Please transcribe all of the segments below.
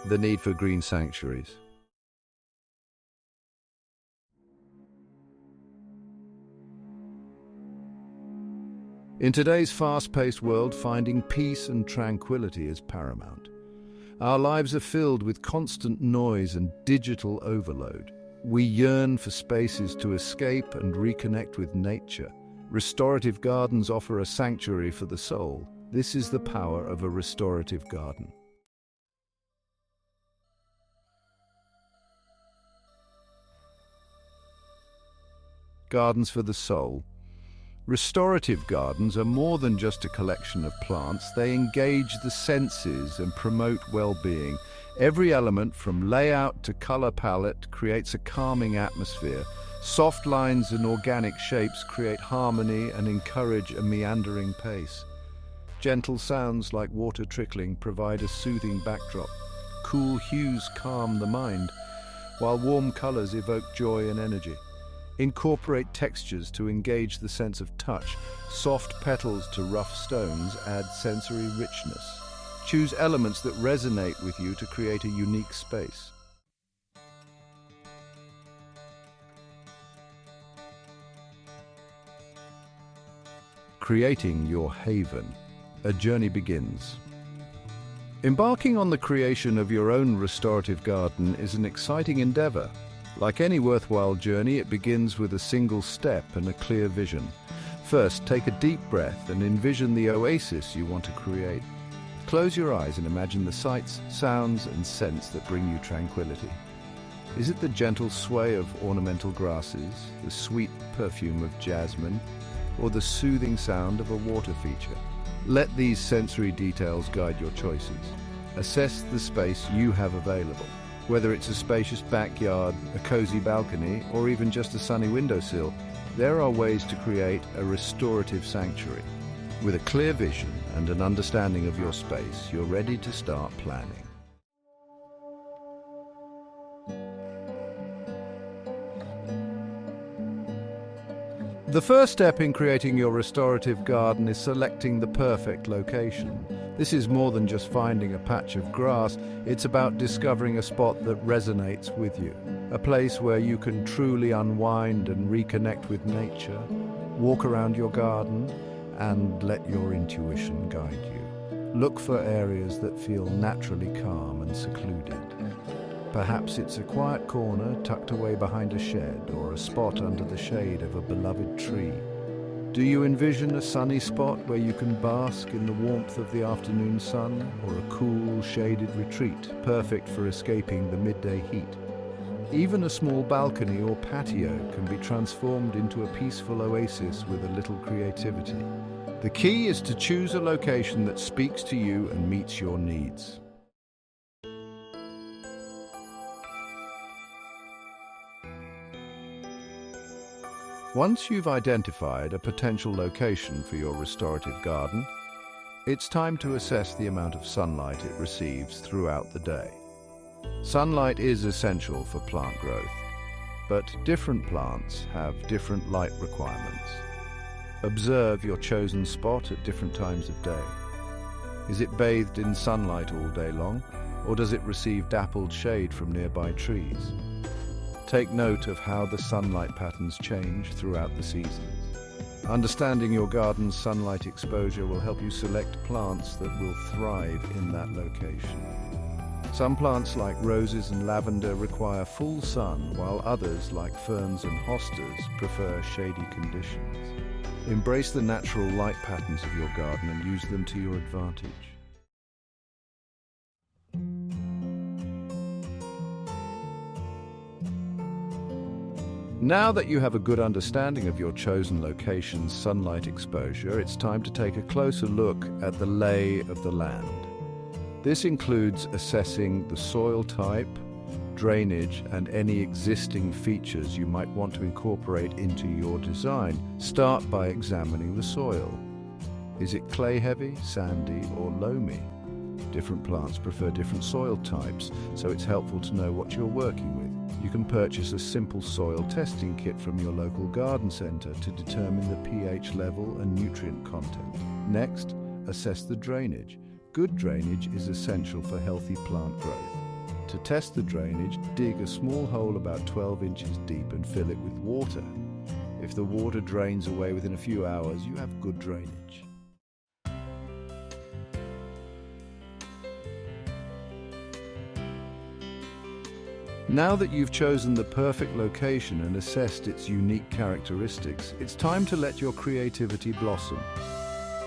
The need for green sanctuaries. In today's fast-paced world, finding peace and tranquility is paramount. Our lives are filled with constant noise and digital overload. We yearn for spaces to escape and reconnect with nature. Restorative gardens offer a sanctuary for the soul. This is the power of a restorative garden. Gardens for the soul. Restorative gardens are more than just a collection of plants. They engage the senses and promote well-being. Every element, from layout to color palette, creates a calming atmosphere. Soft lines and organic shapes create harmony and encourage a meandering pace. Gentle sounds like water trickling provide a soothing backdrop. Cool hues calm the mind, while warm colors evoke joy and energy. Incorporate textures to engage the sense of touch. Soft petals to rough stones add sensory richness. Choose elements that resonate with you to create a unique space. Creating your haven. A journey begins. Embarking on the creation of your own restorative garden is an exciting endeavor. Like any worthwhile journey, it begins with a single step and a clear vision. First, take a deep breath and envision the oasis you want to create. Close your eyes and imagine the sights, sounds, and scents that bring you tranquility. Is it the gentle sway of ornamental grasses, the sweet perfume of jasmine, or the soothing sound of a water feature? Let these sensory details guide your choices. Assess the space you have available. Whether it's a spacious backyard, a cozy balcony, or even just a sunny windowsill, there are ways to create a restorative sanctuary. With a clear vision and an understanding of your space, you're ready to start planning. The first step in creating your restorative garden is selecting the perfect location. This is more than just finding a patch of grass, it's about discovering a spot that resonates with you. A place where you can truly unwind and reconnect with nature. Walk around your garden and let your intuition guide you. Look for areas that feel naturally calm and secluded. Perhaps it's a quiet corner tucked away behind a shed or a spot under the shade of a beloved tree. Do you envision a sunny spot where you can bask in the warmth of the afternoon sun, or a cool, shaded retreat, perfect for escaping the midday heat? Even a small balcony or patio can be transformed into a peaceful oasis with a little creativity. The key is to choose a location that speaks to you and meets your needs. Once you've identified a potential location for your restorative garden, it's time to assess the amount of sunlight it receives throughout the day. Sunlight is essential for plant growth, but different plants have different light requirements. Observe your chosen spot at different times of day. Is it bathed in sunlight all day long, or does it receive dappled shade from nearby trees? Take note of how the sunlight patterns change throughout the seasons. Understanding your garden's sunlight exposure will help you select plants that will thrive in that location. Some plants like roses and lavender require full sun, while others like ferns and hostas prefer shady conditions. Embrace the natural light patterns of your garden and use them to your advantage. Now that you have a good understanding of your chosen location's sunlight exposure, it's time to take a closer look at the lay of the land. This includes assessing the soil type, drainage, and any existing features you might want to incorporate into your design. Start by examining the soil. Is it clay-heavy, sandy, or loamy? Different plants prefer different soil types, so it's helpful to know what you're working with. You can purchase a simple soil testing kit from your local garden center to determine the pH level and nutrient content. Next, assess the drainage. Good drainage is essential for healthy plant growth. To test the drainage, dig a small hole about 12 inches deep and fill it with water. If the water drains away within a few hours, you have good drainage. Now that you've chosen the perfect location and assessed its unique characteristics, it's time to let your creativity blossom.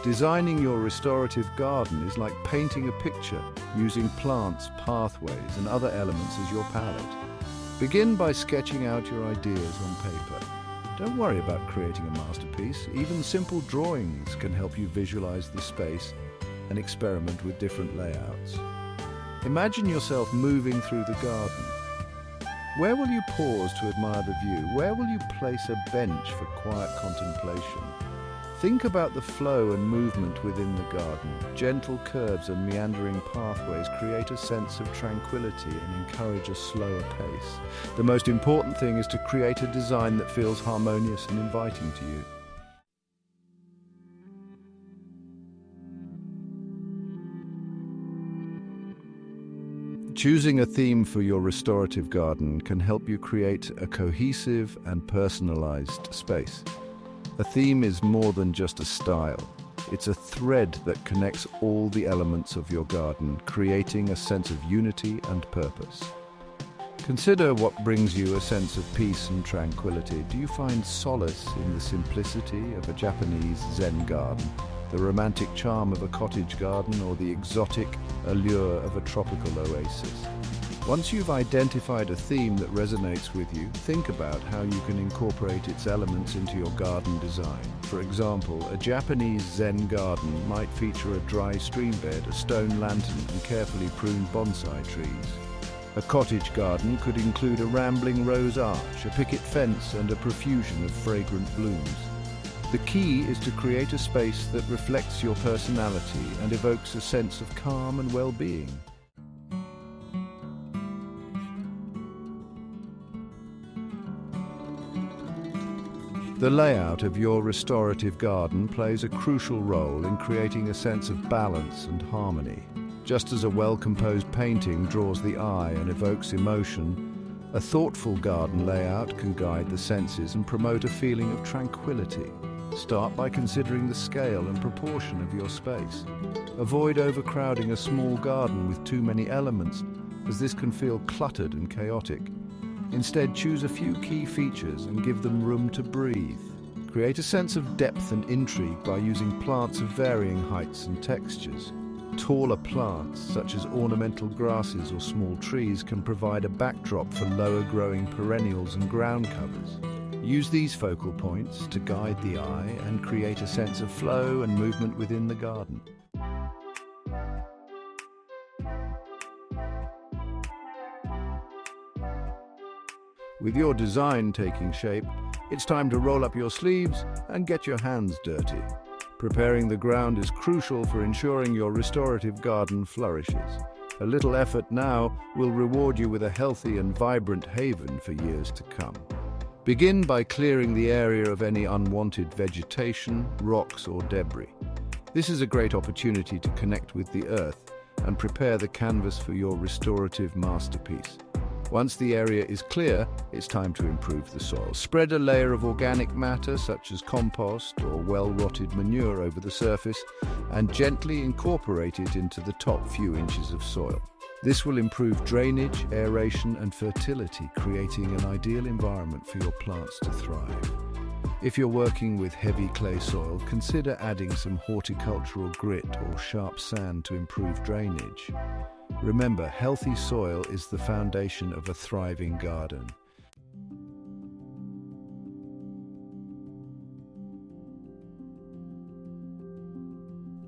Designing your restorative garden is like painting a picture, using plants, pathways, and other elements as your palette. Begin by sketching out your ideas on paper. Don't worry about creating a masterpiece. Even simple drawings can help you visualize the space and experiment with different layouts. Imagine yourself moving through the garden. Where will you pause to admire the view? Where will you place a bench for quiet contemplation? Think about the flow and movement within the garden. Gentle curves and meandering pathways create a sense of tranquility and encourage a slower pace. The most important thing is to create a design that feels harmonious and inviting to you. Choosing a theme for your restorative garden can help you create a cohesive and personalized space. A theme is more than just a style. It's a thread that connects all the elements of your garden, creating a sense of unity and purpose. Consider what brings you a sense of peace and tranquility. Do you find solace in the simplicity of a Japanese Zen garden, the romantic charm of a cottage garden, or the exotic allure of a tropical oasis? Once you've identified a theme that resonates with you, think about how you can incorporate its elements into your garden design. For example, a Japanese Zen garden might feature a dry stream bed, a stone lantern, and carefully pruned bonsai trees. A cottage garden could include a rambling rose arch, a picket fence, and a profusion of fragrant blooms. The key is to create a space that reflects your personality and evokes a sense of calm and well-being. The layout of your restorative garden plays a crucial role in creating a sense of balance and harmony. Just as a well-composed painting draws the eye and evokes emotion, a thoughtful garden layout can guide the senses and promote a feeling of tranquility. Start by considering the scale and proportion of your space. Avoid overcrowding a small garden with too many elements, as this can feel cluttered and chaotic. Instead, choose a few key features and give them room to breathe. Create a sense of depth and intrigue by using plants of varying heights and textures. Taller plants, such as ornamental grasses or small trees, can provide a backdrop for lower-growing perennials and ground covers. Use these focal points to guide the eye and create a sense of flow and movement within the garden. With your design taking shape, it's time to roll up your sleeves and get your hands dirty. Preparing the ground is crucial for ensuring your restorative garden flourishes. A little effort now will reward you with a healthy and vibrant haven for years to come. Begin by clearing the area of any unwanted vegetation, rocks, or debris. This is a great opportunity to connect with the earth and prepare the canvas for your restorative masterpiece. Once the area is clear, it's time to improve the soil. Spread a layer of organic matter, such as compost or well-rotted manure, over the surface and gently incorporate it into the top few inches of soil. This will improve drainage, aeration, and fertility, creating an ideal environment for your plants to thrive. If you're working with heavy clay soil, consider adding some horticultural grit or sharp sand to improve drainage. Remember, healthy soil is the foundation of a thriving garden.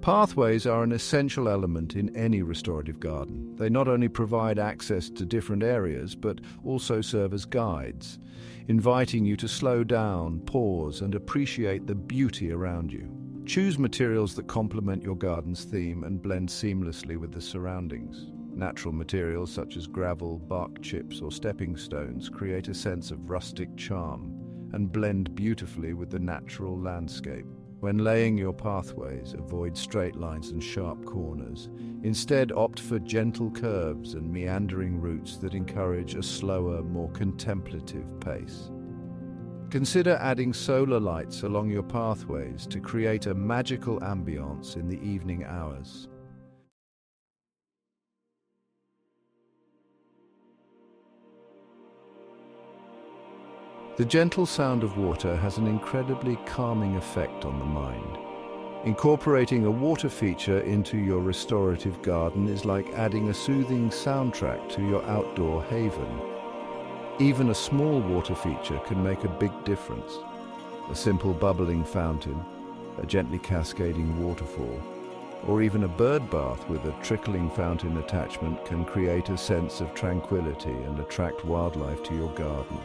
Pathways are an essential element in any restorative garden. They not only provide access to different areas, but also serve as guides, inviting you to slow down, pause, and appreciate the beauty around you. Choose materials that complement your garden's theme and blend seamlessly with the surroundings. Natural materials such as gravel, bark chips, or stepping stones create a sense of rustic charm and blend beautifully with the natural landscape. When laying your pathways, avoid straight lines and sharp corners. Instead, opt for gentle curves and meandering routes that encourage a slower, more contemplative pace. Consider adding solar lights along your pathways to create a magical ambience in the evening hours. The gentle sound of water has an incredibly calming effect on the mind. Incorporating a water feature into your restorative garden is like adding a soothing soundtrack to your outdoor haven. Even a small water feature can make a big difference. A simple bubbling fountain, a gently cascading waterfall, or even a bird bath with a trickling fountain attachment can create a sense of tranquility and attract wildlife to your garden.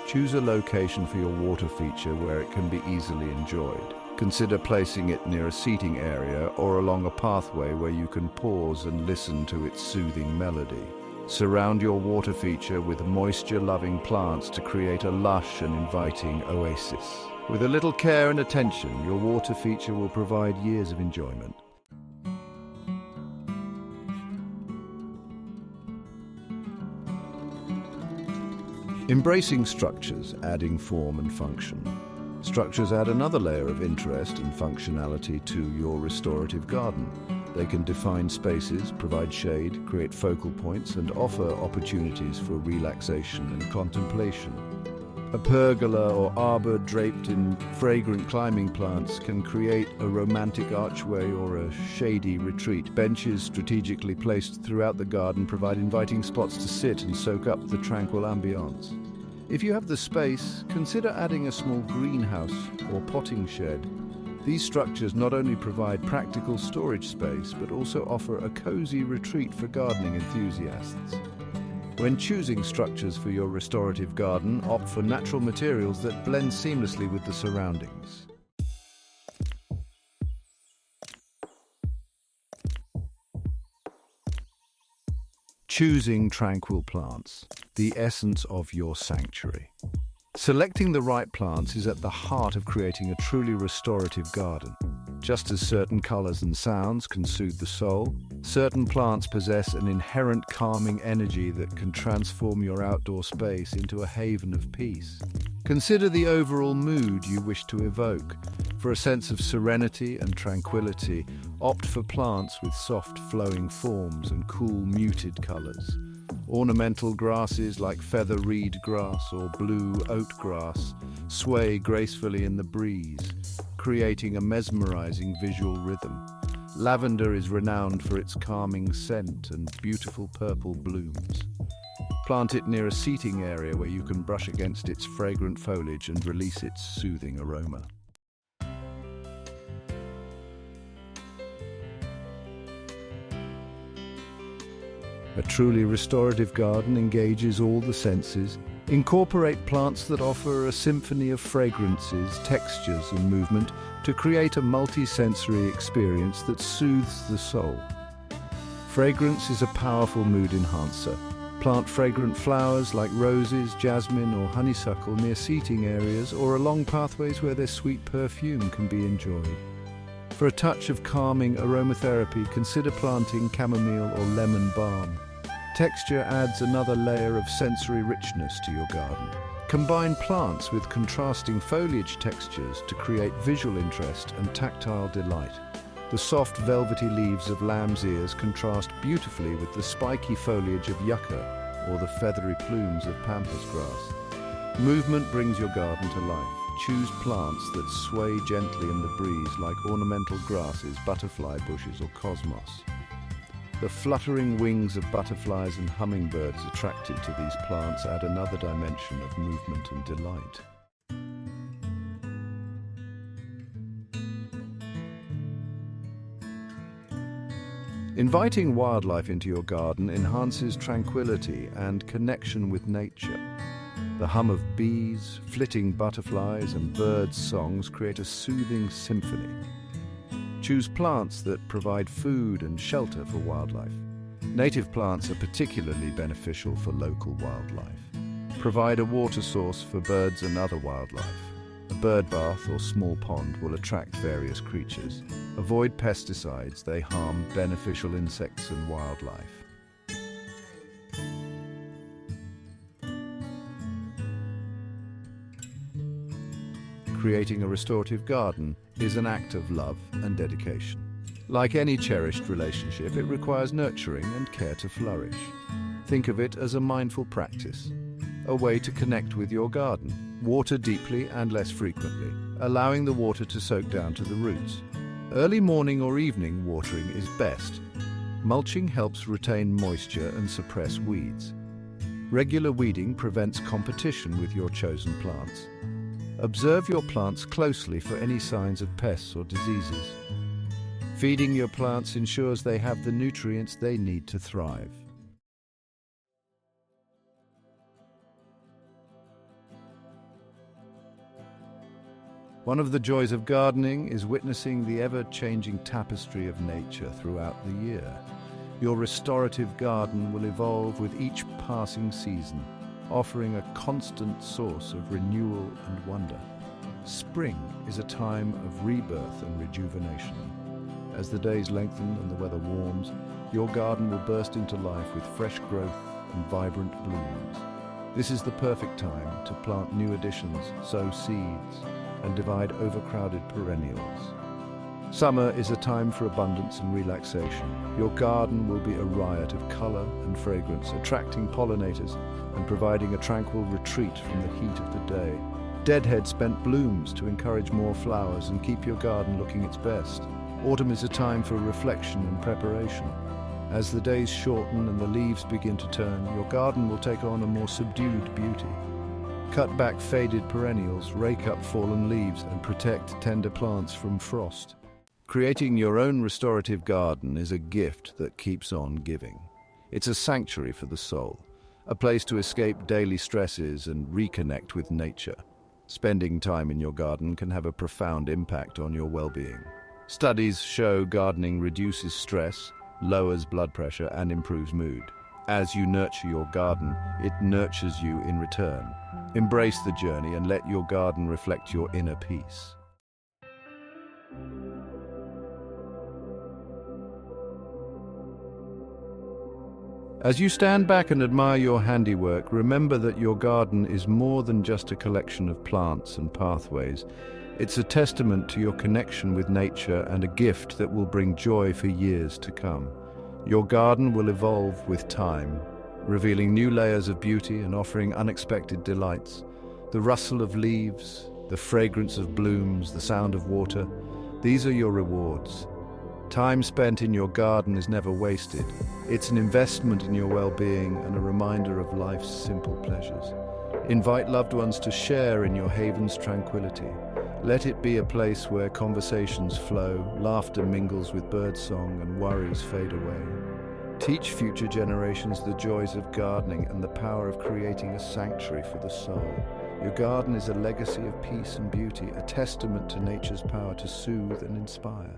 Choose a location for your water feature where it can be easily enjoyed. Consider placing it near a seating area or along a pathway where you can pause and listen to its soothing melody. Surround your water feature with moisture-loving plants to create a lush and inviting oasis. With a little care and attention, your water feature will provide years of enjoyment. Embracing structures, adding form and function. Structures add another layer of interest and functionality to your restorative garden. They can define spaces, provide shade, create focal points, and offer opportunities for relaxation and contemplation. A pergola or arbor draped in fragrant climbing plants can create a romantic archway or a shady retreat. Benches strategically placed throughout the garden provide inviting spots to sit and soak up the tranquil ambience. If you have the space, consider adding a small greenhouse or potting shed. These structures not only provide practical storage space, but also offer a cozy retreat for gardening enthusiasts. When choosing structures for your restorative garden, opt for natural materials that blend seamlessly with the surroundings. Choosing tranquil plants, the essence of your sanctuary. Selecting the right plants is at the heart of creating a truly restorative garden. Just as certain colors and sounds can soothe the soul, certain plants possess an inherent calming energy that can transform your outdoor space into a haven of peace. Consider the overall mood you wish to evoke. For a sense of serenity and tranquility, opt for plants with soft flowing forms and cool muted colors. Ornamental grasses like feather reed grass or blue oat grass sway gracefully in the breeze, creating a mesmerizing visual rhythm. Lavender is renowned for its calming scent and beautiful purple blooms. Plant it near a seating area where you can brush against its fragrant foliage and release its soothing aroma. A truly restorative garden engages all the senses. Incorporate plants that offer a symphony of fragrances, textures, and movement to create a multi-sensory experience that soothes the soul. Fragrance is a powerful mood enhancer. Plant fragrant flowers like roses, jasmine, or honeysuckle near seating areas or along pathways where their sweet perfume can be enjoyed. For a touch of calming aromatherapy, consider planting chamomile or lemon balm. Texture adds another layer of sensory richness to your garden. Combine plants with contrasting foliage textures to create visual interest and tactile delight. The soft velvety leaves of lamb's ears contrast beautifully with the spiky foliage of yucca or the feathery plumes of pampas grass. Movement brings your garden to life. Choose plants that sway gently in the breeze like ornamental grasses, butterfly bushes, or cosmos. The fluttering wings of butterflies and hummingbirds attracted to these plants add another dimension of movement and delight. Inviting wildlife into your garden enhances tranquility and connection with nature. The hum of bees, flitting butterflies, and birds' songs create a soothing symphony. Choose plants that provide food and shelter for wildlife. Native plants are particularly beneficial for local wildlife. Provide a water source for birds and other wildlife. A bird bath or small pond will attract various creatures. Avoid pesticides, they harm beneficial insects and wildlife. Creating a restorative garden is an act of love and dedication. Like any cherished relationship, it requires nurturing and care to flourish. Think of it as a mindful practice, a way to connect with your garden. Water deeply and less frequently, allowing the water to soak down to the roots. Early morning or evening watering is best. Mulching helps retain moisture and suppress weeds. Regular weeding prevents competition with your chosen plants. Observe your plants closely for any signs of pests or diseases. Feeding your plants ensures they have the nutrients they need to thrive. One of the joys of gardening is witnessing the ever-changing tapestry of nature throughout the year. Your restorative garden will evolve with each passing season, offering a constant source of renewal and wonder. Spring is a time of rebirth and rejuvenation. As the days lengthen and the weather warms, your garden will burst into life with fresh growth and vibrant blooms. This is the perfect time to plant new additions, sow seeds, and divide overcrowded perennials. Summer is a time for abundance and relaxation. Your garden will be a riot of color and fragrance, attracting pollinators and providing a tranquil retreat from the heat of the day. Deadhead spent blooms to encourage more flowers and keep your garden looking its best. Autumn is a time for reflection and preparation. As the days shorten and the leaves begin to turn, your garden will take on a more subdued beauty. Cut back faded perennials, rake up fallen leaves, and protect tender plants from frost. Creating your own restorative garden is a gift that keeps on giving. It's a sanctuary for the soul, a place to escape daily stresses and reconnect with nature. Spending time in your garden can have a profound impact on your well-being. Studies show gardening reduces stress, lowers blood pressure, and improves mood. As you nurture your garden, it nurtures you in return. Embrace the journey and let your garden reflect your inner peace. As you stand back and admire your handiwork, remember that your garden is more than just a collection of plants and pathways. It's a testament to your connection with nature and a gift that will bring joy for years to come. Your garden will evolve with time, revealing new layers of beauty and offering unexpected delights. The rustle of leaves, the fragrance of blooms, the sound of water, these are your rewards. Time spent in your garden is never wasted. It's an investment in your well-being and a reminder of life's simple pleasures. Invite loved ones to share in your haven's tranquility. Let it be a place where conversations flow, laughter mingles with birdsong, and worries fade away. Teach future generations the joys of gardening and the power of creating a sanctuary for the soul. Your garden is a legacy of peace and beauty, a testament to nature's power to soothe and inspire.